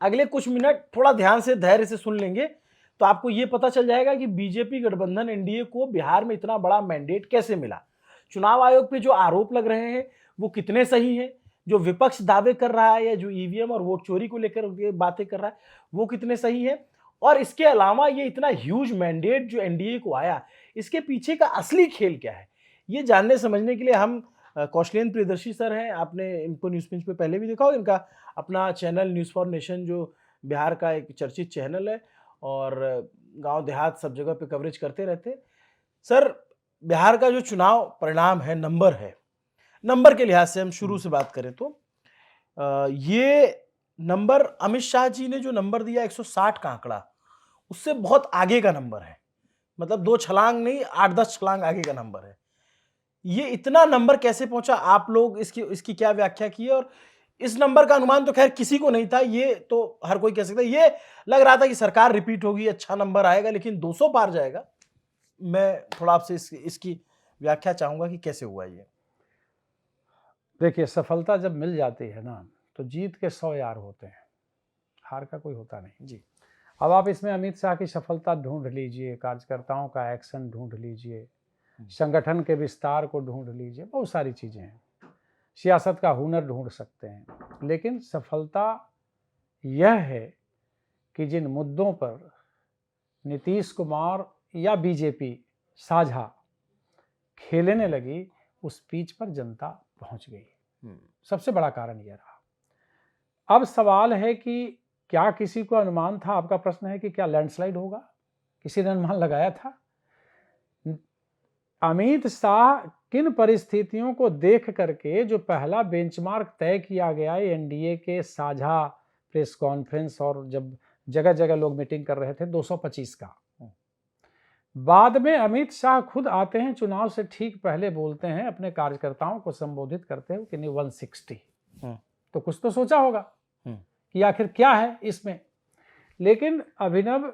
अगले कुछ मिनट थोड़ा ध्यान से धैर्य से सुन लेंगे तो आपको ये पता चल जाएगा कि बीजेपी गठबंधन एनडीए को बिहार में इतना बड़ा मैंडेट कैसे मिला। चुनाव आयोग पे जो आरोप लग रहे हैं वो कितने सही हैं, जो विपक्ष दावे कर रहा है या जो ईवीएम और वोट चोरी को लेकर बातें कर रहा है वो कितने सही है, और इसके अलावा ये इतना ह्यूज मैंडेट जो एनडीए को आया इसके पीछे का असली खेल क्या है, ये जानने समझने के लिए हम कौशलेंद्र प्रियदर्शी सर हैं। आपने इनको न्यूज़ पिंच पे पहले भी देखा होगा। इनका अपना चैनल न्यूज़ फॉर नेशन जो बिहार का एक चर्चित चैनल है और गांव देहात सब जगह पे कवरेज करते रहते हैं। सर, बिहार का जो चुनाव परिणाम है, नंबर है, नंबर के लिहाज से हम शुरू से बात करें तो ये नंबर अमित शाह जी ने जो नंबर दिया 160 का आंकड़ा, उससे बहुत आगे का नंबर है। मतलब 2 छलांग नहीं, 8-10 छलांग आगे का नंबर है। ये इतना नंबर कैसे पहुंचा? आप लोग इसकी इसकी क्या व्याख्या की है? और इस नंबर का अनुमान तो खैर किसी को नहीं था, ये तो हर कोई कह सकता है। ये लग रहा था कि सरकार रिपीट होगी, अच्छा नंबर आएगा, लेकिन 200 पार जाएगा। मैं थोड़ा आपसे इसकी व्याख्या चाहूंगा कि कैसे हुआ ये। देखिए, सफलता जब मिल जाती है ना तो जीत के 100 यार होते हैं, हार का कोई होता नहीं जी। अब आप इसमें अमित शाह की सफलता ढूंढ लीजिए, कार्यकर्ताओं का एक्शन ढूंढ लीजिए, संगठन के विस्तार को ढूंढ लीजिए, बहुत सारी चीज़ें हैं, सियासत का हुनर ढूंढ सकते हैं, लेकिन सफलता यह है कि जिन मुद्दों पर नीतीश कुमार या बीजेपी साझा खेलने लगी उस पिच पर जनता पहुंच गई। सबसे बड़ा कारण यह रहा। अब सवाल है कि क्या किसी को अनुमान था, आपका प्रश्न है कि क्या लैंडस्लाइड होगा, किसी ने अनुमान लगाया था? अमित शाह किन परिस्थितियों को देख करके जो पहला बेंचमार्क तय किया गया एनडीए के साझा प्रेस कॉन्फ्रेंस और जब जगह जगह लोग मीटिंग कर रहे थे 225 का, बाद में अमित शाह खुद आते हैं चुनाव से ठीक पहले बोलते हैं अपने कार्यकर्ताओं को संबोधित करते हुए कि नहीं 160। तो कुछ तो सोचा होगा कि आखिर क्या है इसमें। लेकिन अभिनव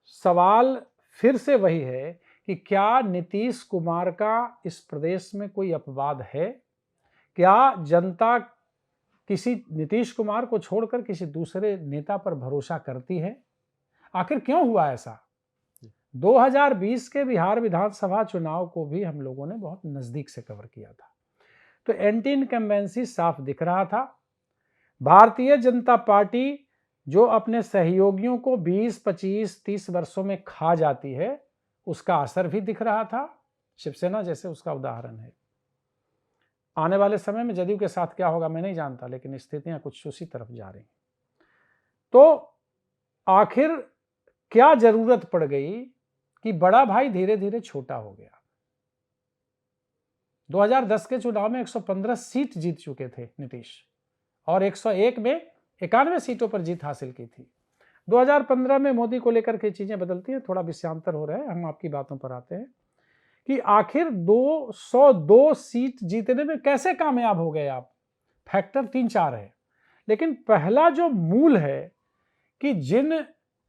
सवाल फिर से वही है कि क्या नीतीश कुमार का इस प्रदेश में कोई अपवाद है? क्या जनता किसी नीतीश कुमार को छोड़कर किसी दूसरे नेता पर भरोसा करती है? आखिर क्यों हुआ ऐसा? 2020 के बिहार विधानसभा चुनाव को भी हम लोगों ने बहुत नजदीक से कवर किया था, तो एंटी इनकम्बेंसी साफ दिख रहा था। भारतीय जनता पार्टी जो अपने सहयोगियों को 20, 25, 30 वर्षों में खा जाती है, उसका असर भी दिख रहा था। शिवसेना जैसे उसका उदाहरण है। आने वाले समय में जदयू के साथ क्या होगा मैं नहीं जानता, लेकिन स्थितियां कुछ उसी तरफ जा रही। तो आखिर क्या जरूरत पड़ गई कि बड़ा भाई धीरे धीरे छोटा हो गया? 2010 के चुनाव में 115 सीट जीत चुके थे नीतीश और 101 में 91 सीटों पर जीत हासिल की थी। 2015 में मोदी को लेकर के चीजें बदलती हैं, थोड़ा विषयांतर हो रहा है, हम आपकी बातों पर आते हैं कि आखिर 202 सीट जीतने में कैसे कामयाब हो गए आप? फैक्टर 3-4 है, लेकिन पहला जो मूल है कि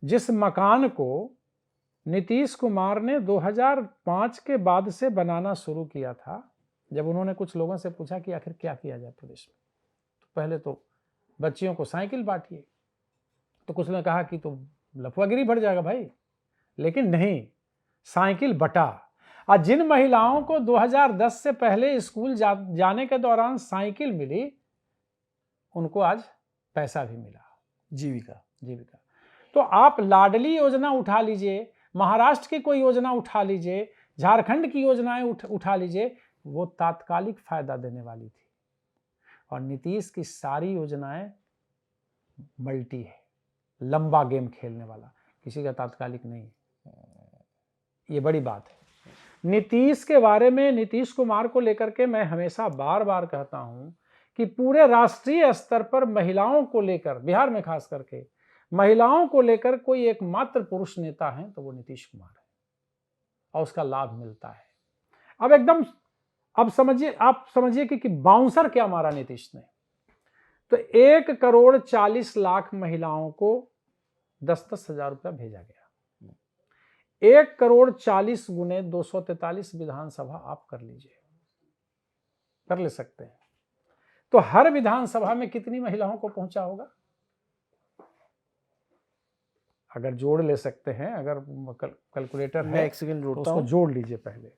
जिस मकान को नीतीश कुमार ने 2005 के बाद से बनाना शुरू किया था, जब उन्होंने कुछ लोगों से पूछा कि आखिर क्या किया जाए प्रदेश में, तो पहले तो बच्चियों को साइकिल बांटिए, तो कुछ ने कहा कि तो लफुआगिरी बढ़ जाएगा भाई, लेकिन नहीं, साइकिल बटा। और जिन महिलाओं को 2010 से पहले स्कूल जाने के दौरान साइकिल मिली, उनको आज पैसा भी मिला, जीविका। तो आप लाडली योजना उठा लीजिए, महाराष्ट्र की कोई योजना उठा लीजिए, झारखंड की योजनाएं उठा लीजिए, वो तात्कालिक फायदा देने वाली थी। और नीतीश की सारी योजनाएं मल्टी है, लंबा गेम खेलने वाला, किसी का तात्कालिक नहीं। ये बड़ी बात है। नीतीश के बारे में, नीतीश कुमार को लेकर के मैं हमेशा बार बार कहता हूं कि पूरे राष्ट्रीय स्तर पर महिलाओं को लेकर, बिहार में खास करके महिलाओं को लेकर कोई एकमात्र पुरुष नेता है तो वो नीतीश कुमार है, और उसका लाभ मिलता है। अब समझिए, आप समझिए कि बाउंसर क्या मारा नीतीश ने। तो 1,40,00,000 महिलाओं को 10-10 हजार रुपया भेजा गया। 1,40,00,000 गुने 243 विधानसभा आप कर लीजिए, कर ले सकते हैं। तो हर विधानसभा में कितनी महिलाओं को पहुंचा होगा? अगर जोड़ ले सकते हैं, अगर कैलकुलेटर मैं है एक सेकंड तो जोड़ता उसको हूँ। जोड़ लीजिए पहले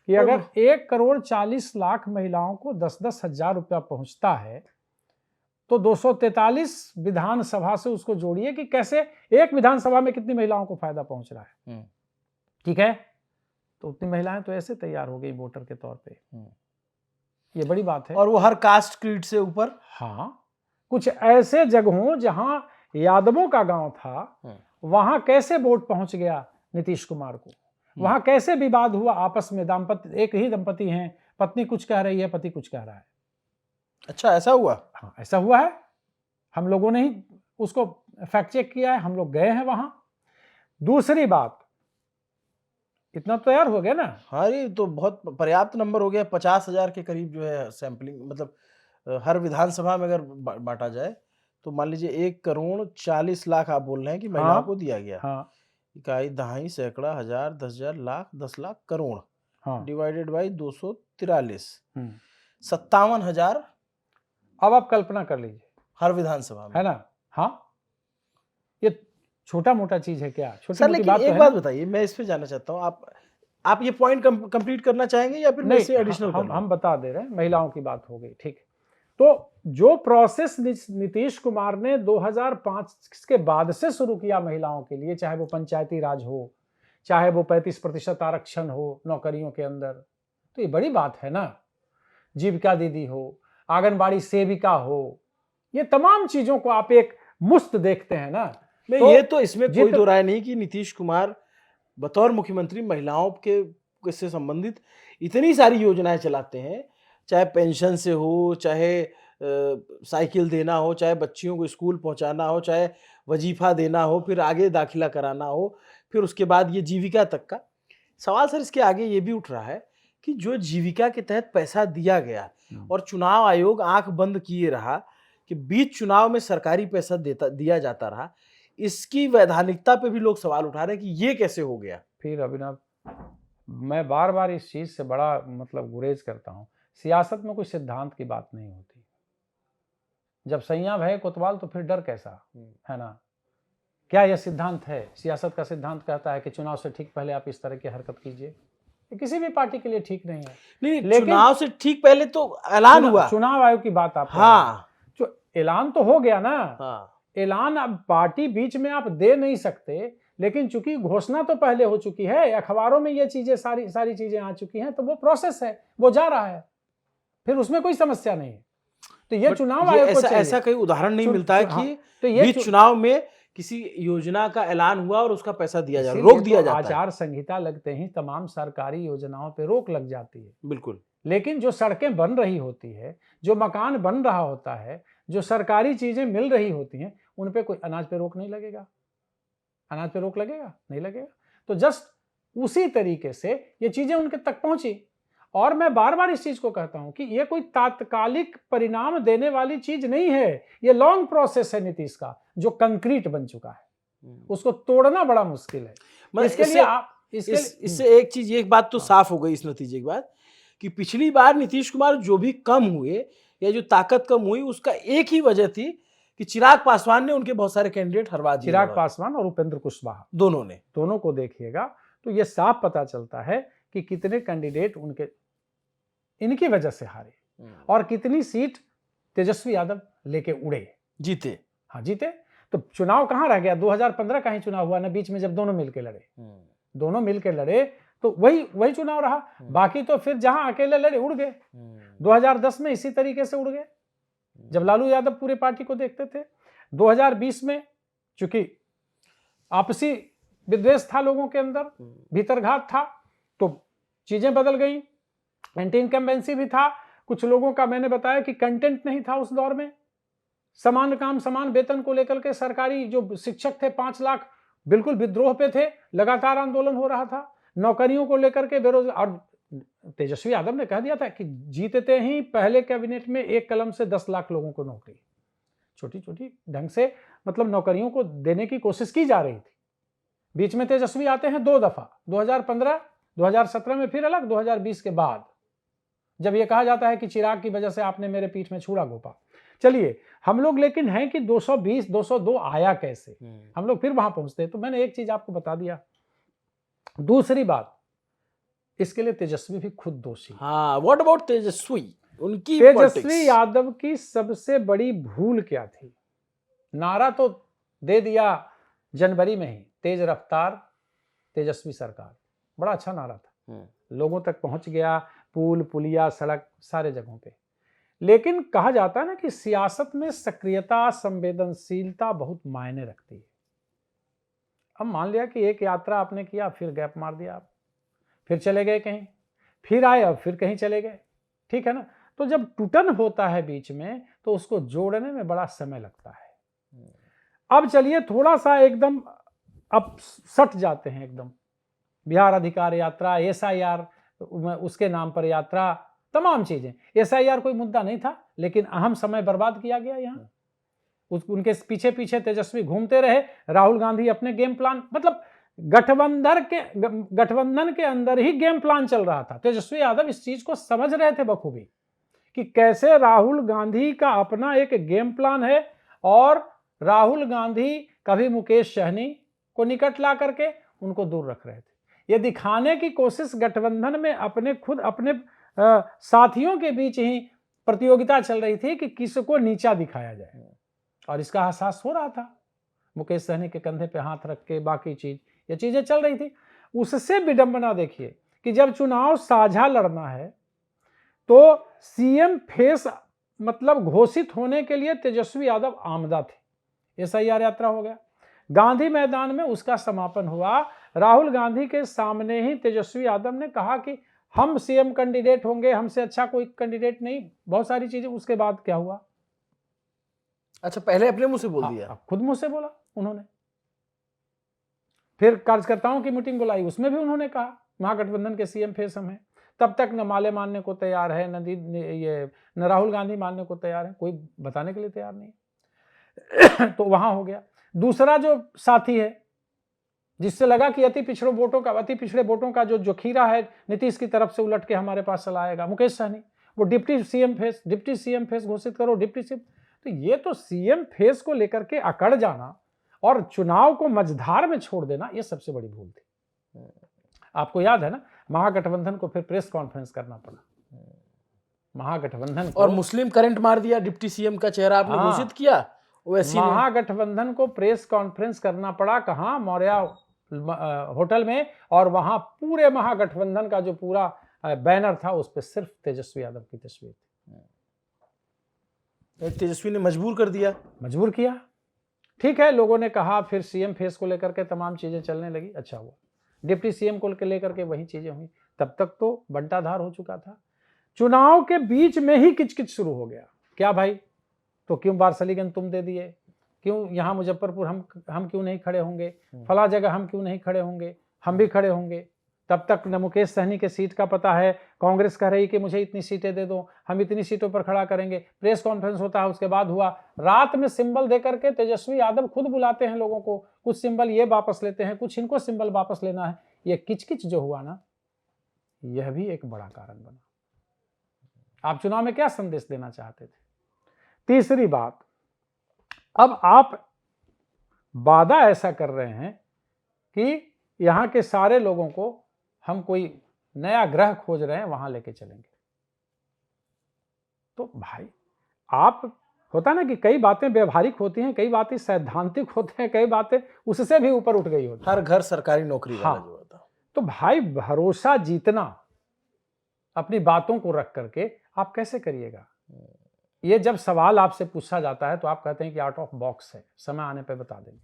कि अगर 1,40,00,00,000 महिलाओं को 10-10 हजार रुपया पहुंचता है तो 243 विधानसभा से उसको जोड़िए कि कैसे एक विधानसभा में कितनी महिलाओं को फायदा पहुंच रहा है। ठीक है, तो उतनी महिलाएं तो ऐसे तैयार हो गई वोटर के तौर पे, ये बड़ी बात है। और वो हर कास्ट क्रीड से ऊपर। हाँ, कुछ ऐसे जगहों जहां यादवों का गांव था वहां कैसे वोट पहुंच गया नीतीश कुमार को, वहां कैसे विवाद हुआ आपस में, दाम्पत्य, एक ही दंपति हैं, पत्नी कुछ कह रही है, पति कुछ कह रहा है। अच्छा, ऐसा हुआ? हाँ, ऐसा हुआ है, हम लोगों ने ही उसको फैक्ट चेक किया है, हम लोग गए हैं वहां। दूसरी बात, इतना तैयार हो गया ना। हाँ, ये तो बहुत पर्याप्त नंबर हो गया। 50,000 के करीब जो है सैंपलिंग, मतलब हर विधानसभा में अगर बांटा जाए तो मान लीजिए 1,40,00,000 आप बोल रहे हैं कि महिलाओं को दिया गया। हाँ, इकाई, दहाई, सैकड़ा, हजार, 10,000, लाख, 10 लाख, करोड़ हाँ, डिवाइडेड बाई 243, 57,000 अब आप कल्पना कर लीजिए, हर विधानसभा में, है ना। हाँ, ये छोटा मोटा चीज है क्या? छोटी सर मोटी लेकिन बात तो एक है बात ना? बताइए, मैं इस पे जानना चाहता हूँ, आप ये पॉइंट कंप्लीट करना चाहेंगे या फिर मैं नहीं, इसे एडिशनल कर लूं? हम बता दे रहे हैं, महिलाओं की बात हो गई, ठीक। तो जो प्रोसेस नीतीश कुमार ने 2005 के बाद से शुरू किया महिलाओं के लिए, चाहे वो पंचायती राज हो, चाहे वो 35% आरक्षण हो नौकरियों के अंदर, तो ये बड़ी बात है ना। जीविका दीदी हो, आंगनबाड़ी सेविका हो, ये तमाम चीजों को आप एक मुश्त देखते हैं ना। नहीं, ये तो इसमें कोई दो राय नहीं कि नीतीश कुमार बतौर मुख्यमंत्री महिलाओं के से संबंधित इतनी सारी योजनाएं चलाते हैं, चाहे पेंशन से हो, चाहे साइकिल देना हो, चाहे बच्चियों को स्कूल पहुंचाना हो, चाहे वजीफा देना हो, फिर आगे दाखिला कराना हो, फिर उसके बाद ये जीविका तक का सवाल। सर इसके आगे ये भी उठ रहा है कि जो जीविका के तहत पैसा दिया गया और चुनाव आयोग आंख बंद किए रहा कि बीच चुनाव में सरकारी पैसा दिया जाता रहा, इसकी वैधानिकता पे भी लोग सवाल उठा रहे हैं कि ये कैसे हो गया। फिर अभिनव, मैं बार बार इस चीज से बड़ा मतलब गुरेज करता हूं, सियासत में कोई सिद्धांत की बात नहीं होती। जब सैयां भय कोतवाल तो फिर डर कैसा, है ना। क्या यह सिद्धांत है? सियासत का सिद्धांत कहता है कि चुनाव से ठीक पहले आप इस तरह की हरकत कीजिए, किसी भी पार्टी के लिए ठीक नहीं है। नहीं, लेकिन चुनाव से ठीक पहले तो ऐलान हुआ, चुनाव आयोग की बात आप, हाँ, जो ऐलान तो हो गया ना। हाँ, ऐलान अब पार्टी बीच में आप दे नहीं सकते, लेकिन चूंकि घोषणा तो पहले हो चुकी है, अखबारों में ये चीजें सारी चीजें आ चुकी हैं, तो वो प्रोसेस है, वो जा रहा है, फिर उसमें कोई समस्या नहीं है। तो ये चुनाव आयोग को ऐसा कोई उदाहरण नहीं मिलता है कि तो ये बीच चुनाव में किसी योजना का ऐलान हुआ और उसका पैसा दिया जा, रोक दिया जाता है। आचार संहिता लगते ही तमाम सरकारी योजनाओं पे रोक लग जाती है। बिल्कुल। लेकिन जो सड़कें बन रही होती है, जो मकान बन रहा होता है, जो सरकारी चीजें मिल रही होती हैं, उन पे कोई अनाज पे रोक नहीं लगेगा। अनाज पे रोक लगेगा? नहीं लगेगा। तो जस्ट उसी तरीके से ये चीजें उनके तक पहुंची। और मैं बार बार इस चीज को कहता हूं कि ये कोई तात्कालिक परिणाम देने वाली चीज नहीं है, ये लॉन्ग प्रोसेस है नीतीश का, जो कंक्रीट बन चुका है, उसको तोड़ना बड़ा मुश्किल है। इसके लिए आप इससे एक चीज, एक बात तो साफ हो गई इस नतीजे के बाद कि पिछली बार नीतीश कुमार जो भी कम हुए या जो ताकत कम हुई, उसका एक ही वजह थी कि चिराग पासवान ने उनके बहुत सारे कैंडिडेट हरवा दिए। चिराग पासवान और उपेंद्र कुशवाहा दोनों को देखिएगा तो ये साफ पता चलता है कि कितने कैंडिडेट इनकी वजह से हारे और कितनी सीट तेजस्वी यादव लेके उड़े, जीते। हाँ, जीते। तो चुनाव कहां रह गया? 2015 का ही चुनाव हुआ ना बीच में, जब दोनों मिलके लड़े तो वही चुनाव रहा। बाकी तो फिर जहां अकेले लड़े उड़ गए। 2010 में इसी तरीके से उड़ गए जब लालू यादव पूरे पार्टी को देखते थे। 2020 में चूंकि आपसी विद्वेष था लोगों के अंदर, भीतरघात था, तो चीजें बदल गई। एंटी इनकम्बेंसी भी था कुछ लोगों का। मैंने बताया कि कंटेंट नहीं था उस दौर में। समान काम समान वेतन को लेकर के सरकारी जो शिक्षक थे 5 लाख बिल्कुल विद्रोह पे थे, लगातार आंदोलन हो रहा था। नौकरियों को लेकर के बेरोजगार, और तेजस्वी यादव ने कह दिया था कि जीतते ही पहले कैबिनेट में एक कलम से 10 लाख लोगों को नौकरी, छोटी छोटी ढंग से मतलब नौकरियों को देने की कोशिश की जा रही थी। बीच में तेजस्वी आते हैं 2 दफा, 2015, 2017 में फिर अलग, 2020 के बाद जब यह कहा जाता है कि चिराग की वजह से आपने मेरे पीठ में छुरा घोंपा। चलिए हम लोग लेकिन हैं कि 220 202 आया कैसे, हम लोग फिर वहां पहुंचते हैं। तो मैंने एक चीज आपको बता दिया। दूसरी बात, इसके लिए तेजस्वी भी खुद दोषी। हाँ, व्हाट अबाउट तेजस्वी, उनकी तेजस्वी politics? यादव की सबसे बड़ी भूल क्या थी? नारा तो दे दिया जनवरी में ही, तेज रफ्तार तेजस्वी सरकार, बड़ा अच्छा नारा था, लोगों तक पहुंच गया, पुल पुलिया सड़क सारे जगहों पे। लेकिन कहा जाता है ना कि सियासत में सक्रियता संवेदनशीलता बहुत मायने रखती है। अब मान लिया कि एक यात्रा आपने किया, फिर गैप मार दिया आप, फिर चले गए कहीं, फिर आए अब फिर कहीं चले गए, ठीक है ना। तो जब टूटन होता है बीच में तो उसको जोड़ने में बड़ा समय लगता है। अब चलिए थोड़ा सा एकदम अब सट जाते हैं एकदम, बिहार अधिकार यात्रा, SIR उसके नाम पर यात्रा, तमाम चीजें। SIR कोई मुद्दा नहीं था, लेकिन अहम समय बर्बाद किया गया यहाँ। उनके पीछे पीछे तेजस्वी घूमते रहे, राहुल गांधी अपने गेम प्लान, मतलब गठबंधन के अंदर ही गेम प्लान चल रहा था। तेजस्वी यादव इस चीज को समझ रहे थे बखूबी कि कैसे राहुल गांधी का अपना एक गेम प्लान है, और राहुल गांधी कभी मुकेश सहनी को निकट ला करके उनको दूर रख रहे थे। ये दिखाने की कोशिश गठबंधन में अपने साथियों के बीच ही प्रतियोगिता चल रही थी कि किसको नीचा दिखाया जाए, और इसका एहसास हो रहा था। मुकेश सहनी के कंधे पे हाथ रख के बाकी ये चीजें चल रही थी। उससे विडंबना देखिए कि जब चुनाव साझा लड़ना है तो CM फेस मतलब घोषित होने के लिए तेजस्वी यादव आमदा थे। SIR यात्रा हो गया, गांधी मैदान में उसका समापन हुआ। राहुल गांधी के सामने ही तेजस्वी यादव ने कहा कि हम CM कैंडिडेट होंगे, हमसे अच्छा कोई कैंडिडेट नहीं, बहुत सारी चीजें। उसके बाद क्या हुआ? अच्छा, पहले अपने मुंह से बोल दिया, खुद मुंह से बोला उन्होंने। फिर कार्यकर्ताओं की मीटिंग बुलाई, उसमें भी उन्होंने कहा महागठबंधन के CM फेस हम हैं। तब तक न माले मानने को तैयार है, न राहुल गांधी मानने को तैयार है, कोई बताने के लिए तैयार नहीं। तो वहां हो गया। दूसरा जो साथी है जिससे लगा कि अति पिछड़े वोटों का जो खीरा है नीतीश की तरफ से उलट के हमारे पास चला आएगा, मुकेश सहनी, वो डिप्टी सीएम फेस घोषित करो, डिप्टी सीएम। तो ये तो CM फेस को लेकर के अकड़ जाना और चुनाव को मझधार में छोड़ देना, ये सबसे बड़ी भूल थी। आपको याद है ना, महागठबंधन को फिर प्रेस कॉन्फ्रेंस करना पड़ा, महागठबंधन को, और मुस्लिम करंट मार दिया, डिप्टी CM का चेहरा आपने घोषित किया, वैसे महागठबंधन को प्रेस कॉन्फ्रेंस करना पड़ा। कहां? मौर्या होटल में, और वहां पूरे महागठबंधन का जो पूरा बैनर था उस पर सिर्फ तेजस्वी यादव की तस्वीर थी। तेजस्वी ने मजबूर किया। ठीक है, लोगों ने कहा, फिर CM फेस को लेकर के तमाम चीजें चलने लगी, अच्छा हुआ। डिप्टी CM को लेकर के वही चीजें हुई। तब तक तो बंटाधार हो चुका था। चुनाव के बीच में ही किचकिच शुरू हो गया। क्या भाई, तो क्यों बारसलीगंज तुम दे दिए, क्यों यहाँ मुजफ्फरपुर हम क्यों नहीं खड़े होंगे, फला जगह हम क्यों नहीं खड़े होंगे, हम भी खड़े होंगे। तब तक न मुकेश सहनी के सीट का पता है, कांग्रेस कह रही कि मुझे इतनी सीटें दे दो, हम इतनी सीटों पर खड़ा करेंगे। प्रेस कॉन्फ्रेंस होता है, उसके बाद हुआ, रात में सिंबल दे करके तेजस्वी यादव खुद बुलाते हैं लोगों को, कुछ सिंबल ये वापस लेते हैं, कुछ इनको सिंबल वापस लेना है। ये किचकिच जो हुआ ना, यह भी एक बड़ा कारण बना। आप चुनाव में क्या संदेश देना चाहते थे? तीसरी बात, अब आप वादा ऐसा कर रहे हैं कि यहां के सारे लोगों को हम कोई नया ग्रह खोज रहे हैं, वहां लेके चलेंगे। तो भाई, आप होता ना कि कई बातें व्यवहारिक होती हैं, कई बातें सैद्धांतिक होते हैं, कई बातें उससे भी ऊपर उठ गई होती हैं। हर घर सरकारी नौकरी वाला जो होता। तो भाई, भरोसा जीतना अपनी बातों को रख करके आप कैसे करिएगा? ये जब सवाल आपसे पूछा जाता है तो आप कहते हैं कि आउट ऑफ बॉक्स है, समय आने पे बता देंगे।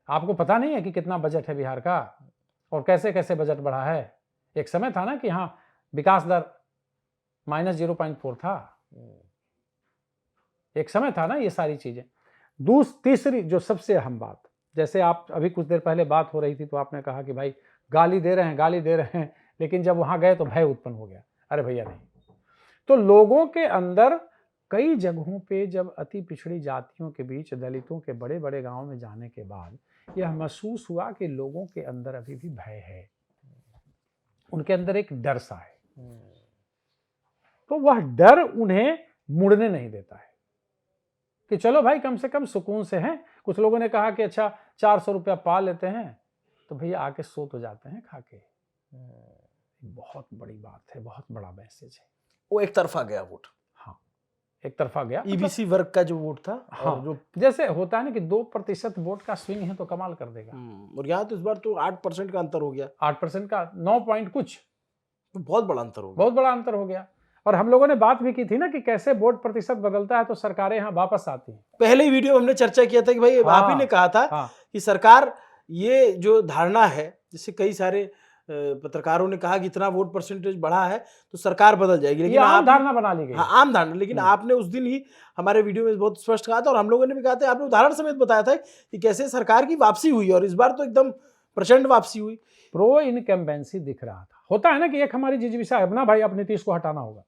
आपको पता नहीं है कि कितना बजट है बिहार का और कैसे कैसे बजट बढ़ा है। एक समय था ना कि हाँ, विकास दर -0.4 था, एक समय था ना ये सारी चीजें। तीसरी जो सबसे अहम बात, जैसे आप अभी कुछ देर पहले बात हो रही थी तो आपने कहा कि भाई गाली दे रहे हैं, लेकिन जब वहां गए तो भय उत्पन्न हो गया। अरे भैया नहीं, तो लोगों के अंदर कई जगहों पे जब अति पिछड़ी जातियों के बीच, दलितों के बड़े बड़े गांव में जाने के बाद यह महसूस हुआ कि लोगों के अंदर अभी भी भय है, उनके अंदर एक डर सा है। तो वह डर उन्हें मुड़ने नहीं देता है कि चलो भाई कम से कम सुकून से हैं। कुछ लोगों ने कहा कि अच्छा 400 रुपया पा लेते हैं तो भैया आके सो तो जाते हैं खा के। बहुत बड़ी बात है, बहुत बड़ा मैसेज है। वो एक तरफा गया वोट। हाँ, एक तरफा गया। ईबीसी वर्ग का जो वोट था। हाँ, और जो जैसे होता है ना कि 2% वोट का स्विंग है तो कमाल कर देगा। और यहाँ तो इस बार तो 8% का अंतर हो गया। 8% का 9 पॉइंट कुछ, तो बहुत बड़ा अंतर हो गया। बहुत बड़ा अंतर हो गया। और हम लोगों ने बात भी की थी ना कि कैसे वोट प्रतिशत बदलता है तो सरकारें यहाँ वापस आती हैं। पहले ही वीडियो में हमने चर्चा किया था कि भाई आप ही ने कहा था कि सरकार ये जो धारणा है, जिससे कई सारे पत्रकारों ने कहा कि इतना वोट परसेंटेज बढ़ा है तो सरकार बदल जाएगी, लेकिन आम धारणा बना ली गई। हाँ, आम धारणा। लेकिन आपने उस दिन ही हमारे वीडियो में बहुत स्पष्ट कहा था और हम लोगों ने भी कहा था, आपने उदाहरण समेत बताया था कि कैसे सरकार की वापसी हुई और इस बार तो एकदम प्रचंड वापसी हुई। प्रो इनकम्बेंसी दिख रहा था। होता है ना कि एक हमारी जिजीविषा है ना भाई, अब नीतीश को हटाना होगा।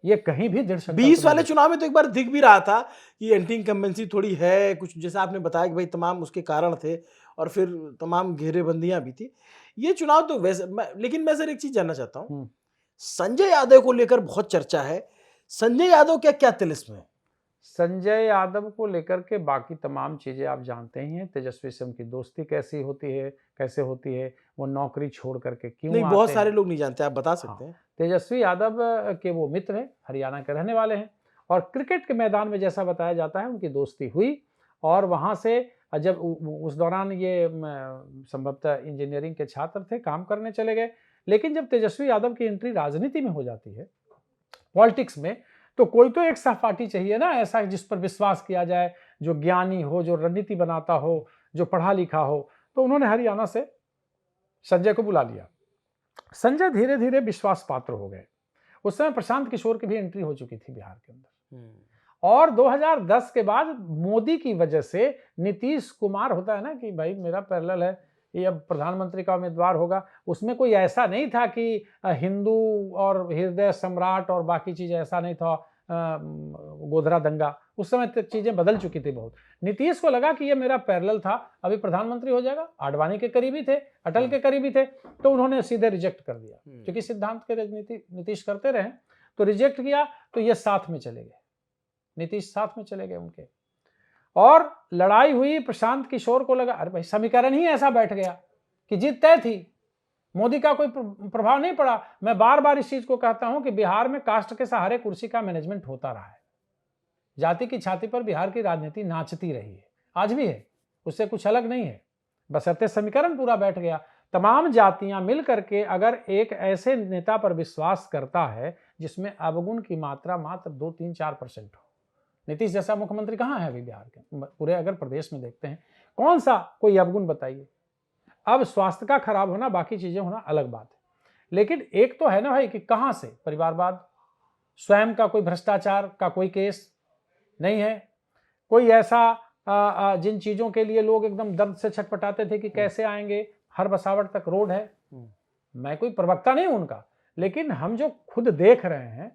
ये कहीं भी 20 वाले चुनाव में तो एक बार दिख भी रहा था कि एंटी इनकम्बेंसी थोड़ी है कुछ, जैसा आपने बताया कि भाई तमाम उसके कारण थे और फिर तमाम घेरेबंदियां भी थी। ये चुनाव तो वैसे लेकिन मैं सर एक चीज जानना चाहता हूँ, संजय यादव को लेकर बहुत चर्चा है। संजय यादव क्या तिलिस्म है? संजय यादव को लेकर के बाकी तमाम चीजें आप जानते ही हैं। तेजस्वी से उनकी दोस्ती कैसी होती है, कैसे होती है, वो नौकरी छोड़ करके क्यों नहीं, बहुत सारे लोग नहीं जानते, आप बता सकते हैं। तेजस्वी यादव के वो मित्र हैं, हरियाणा के रहने वाले हैं और क्रिकेट के मैदान में जैसा बताया जाता है उनकी दोस्ती हुई और वहाँ से जब उस दौरान ये संभवतः इंजीनियरिंग के छात्र थे, काम करने चले गए। लेकिन जब तेजस्वी यादव की एंट्री राजनीति में हो जाती है, पॉलिटिक्स में, तो कोई तो एक सहपाठी चाहिए ना ऐसा जिस पर विश्वास किया जाए, जो ज्ञानी हो, जो रणनीति बनाता हो, जो पढ़ा लिखा हो। तो उन्होंने हरियाणा से संजय को बुला लिया। संजय धीरे धीरे विश्वास पात्र हो गए। उस समय प्रशांत किशोर की भी एंट्री हो चुकी थी बिहार के अंदर। और 2010 के बाद मोदी की वजह से नीतीश कुमार, होता है ना कि भाई मेरा पैरेलल है, ये अब प्रधानमंत्री का उम्मीदवार होगा। उसमें कोई ऐसा नहीं था कि हिंदू और हृदय सम्राट और बाकी चीजें, ऐसा नहीं था गोधरा दंगा। उस समय तक चीजें बदल चुकी थी बहुत। नीतीश को लगा कि ये मेरा पैरेलल था, अभी प्रधानमंत्री हो जाएगा। आडवाणी के करीबी थे, अटल के करीबी थे, तो उन्होंने सीधे रिजेक्ट कर दिया। क्योंकि सिद्धांत की राजनीति नीतीश करते रहे, तो रिजेक्ट किया। तो ये साथ में चले गए, नीतीश साथ में चले गए उनके। और लड़ाई हुई। प्रशांत किशोर को लगा अरे भाई समीकरण ही ऐसा बैठ गया कि जीत तय थी, मोदी का कोई प्रभाव नहीं पड़ा। मैं बार बार इस चीज को कहता हूं कि बिहार में कास्ट के सहारे कुर्सी का मैनेजमेंट होता रहा है। जाति की छाती पर बिहार की राजनीति नाचती रही है, आज भी है, उससे कुछ अलग नहीं है। बशर्ते समीकरण पूरा बैठ गया। तमाम जातियां मिल करके अगर एक ऐसे नेता पर विश्वास करता है जिसमें अवगुण की मात्रा मात्र 2-3-4% हो। नीतीश जैसा मुख्यमंत्री कहाँ है अभी बिहार के पूरे अगर प्रदेश में देखते हैं, कौन सा कोई अवगुण बताइए। अब स्वास्थ्य का खराब होना, बाकी चीजें होना अलग बात है, लेकिन एक तो है ना भाई कि कहां से परिवारवाद, स्वयं का कोई भ्रष्टाचार का कोई केस नहीं है, कोई ऐसा जिन चीजों के लिए लोग एकदम दर्द से छटपटाते थे कि कैसे आएंगे, हर बसावट तक रोड है। मैं कोई प्रवक्ता नहीं हूं उनका, लेकिन हम जो खुद देख रहे हैं,